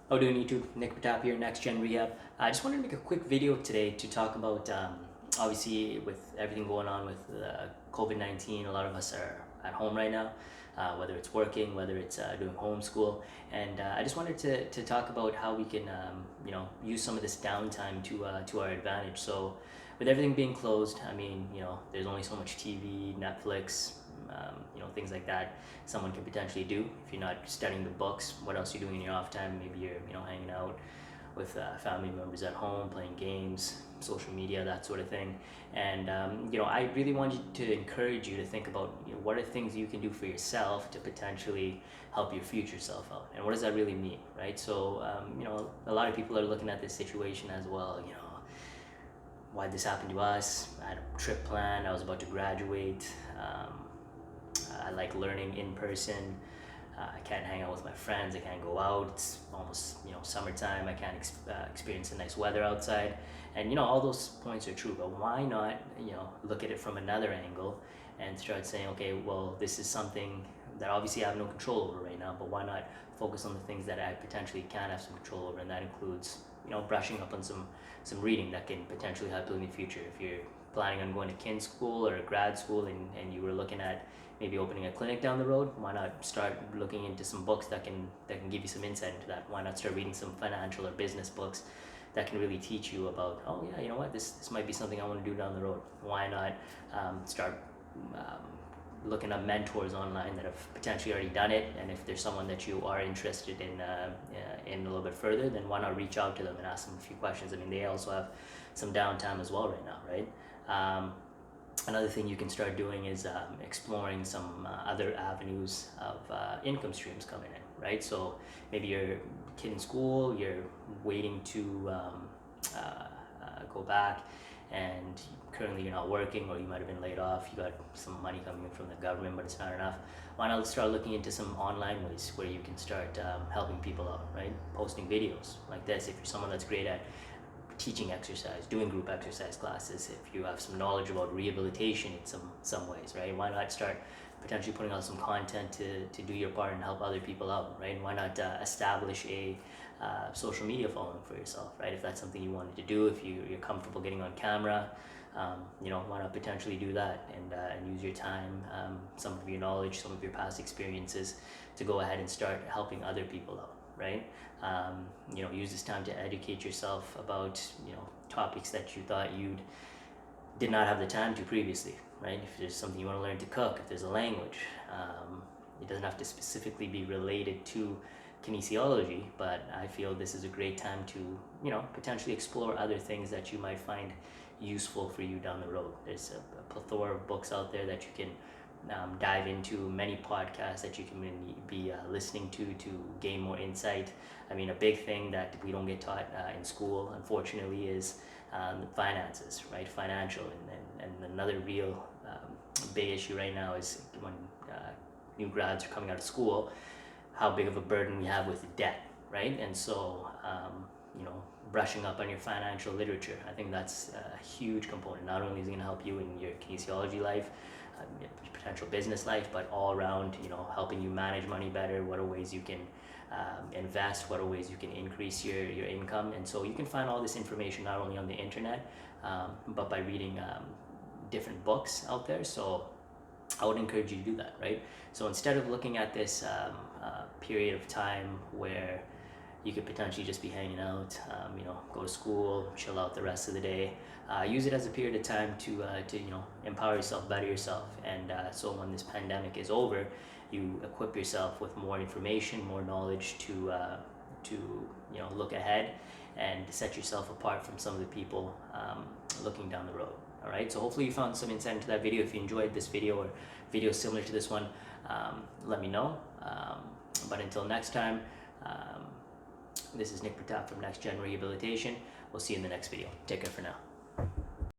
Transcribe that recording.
How do YouTube? Nick Pratap here, Next Gen Rehab. I just wanted to make a quick video today to talk about, obviously, with everything going on with COVID-19, a lot of us are at home right now, whether it's working, whether it's doing homeschool. And I just wanted to talk about how we can, use some of this downtime to our advantage. So, with everything being closed, I mean, there's only so much TV, Netflix, things like that someone can potentially do. If you're not studying the books, what else are you doing in your off time? Maybe you're hanging out with family members at home, playing games, social media, that sort of thing. And I really wanted to encourage you to think about what are things you can do for yourself to potentially help your future self out, and what does that really mean, right? So a lot of people are looking at this situation as well. Why'd this happen to us? I had a trip planned. I was about to graduate. I like learning in person. I can't hang out with my friends. I can't go out. It's almost summertime. I can't experience the nice weather outside, and all those points are true. But why not look at it from another angle and start saying, okay, well, this is something that obviously I have no control over right now. But why not focus on the things that I potentially can have some control over, and that includes brushing up on some reading that can potentially help you in the future. If you're planning on going to kin school or grad school, and you were looking at maybe opening a clinic down the road, why not start looking into some books that can give you some insight into that? Why not start reading some financial or business books that can really teach you about, oh yeah, you know what, this might be something I want to do down the road. Why not start looking up mentors online that have potentially already done it, and if there's someone that you are interested in a little bit further, then why not reach out to them and ask them a few questions? I mean, they also have some downtime as well right now, right? Another thing you can start doing is exploring some other avenues of income streams coming in, right? So maybe you're a kid in school, you're waiting to go back, and currently you're not working, or you might have been laid off. You got some money coming in from the government, but it's not enough. Why not start looking into some online ways where you can start helping people out, right? Posting videos like this. If you're someone that's great at teaching exercise, doing group exercise classes, if you have some knowledge about rehabilitation in some ways, right? Why not start potentially putting out some content to do your part and help other people out, right? Why not establish a social media following for yourself, right? If that's something you wanted to do, if you're comfortable getting on camera, why not potentially do that and use your time, some of your knowledge, some of your past experiences to go ahead and start helping other people out, right? Use this time to educate yourself about topics that you thought you did not have the time to previously, right? If there's something you want to learn to cook, if there's a language, it doesn't have to specifically be related to kinesiology, but I feel this is a great time to potentially explore other things that you might find useful for you down the road. There's a plethora of books out there that you can dive into, many podcasts that you can be listening to gain more insight. I mean, a big thing that we don't get taught in school, unfortunately, is finances, right? Financial, and another real big issue right now is when new grads are coming out of school, how big of a burden we have with debt, right? And so, brushing up on your financial literature, I think that's a huge component. Not only is it going to help you in your kinesiology life, your potential business life, but all around, helping you manage money better. What are ways you can invest? What are ways you can increase your income? And so you can find all this information not only on the internet, but by reading different books out there. So I would encourage you to do that, right? So instead of looking at this period of time where you could potentially just be hanging out, go to school, chill out the rest of the day. Use it as a period of time to empower yourself, better yourself, and so when this pandemic is over, you equip yourself with more information, more knowledge to look ahead and set yourself apart from some of the people looking down the road. All right. So hopefully you found some insight into that video. If you enjoyed this video or videos similar to this one, let me know. But until next time. This is Nick Pratap from Next Gen Rehabilitation. We'll see you in the next video. Take care for now.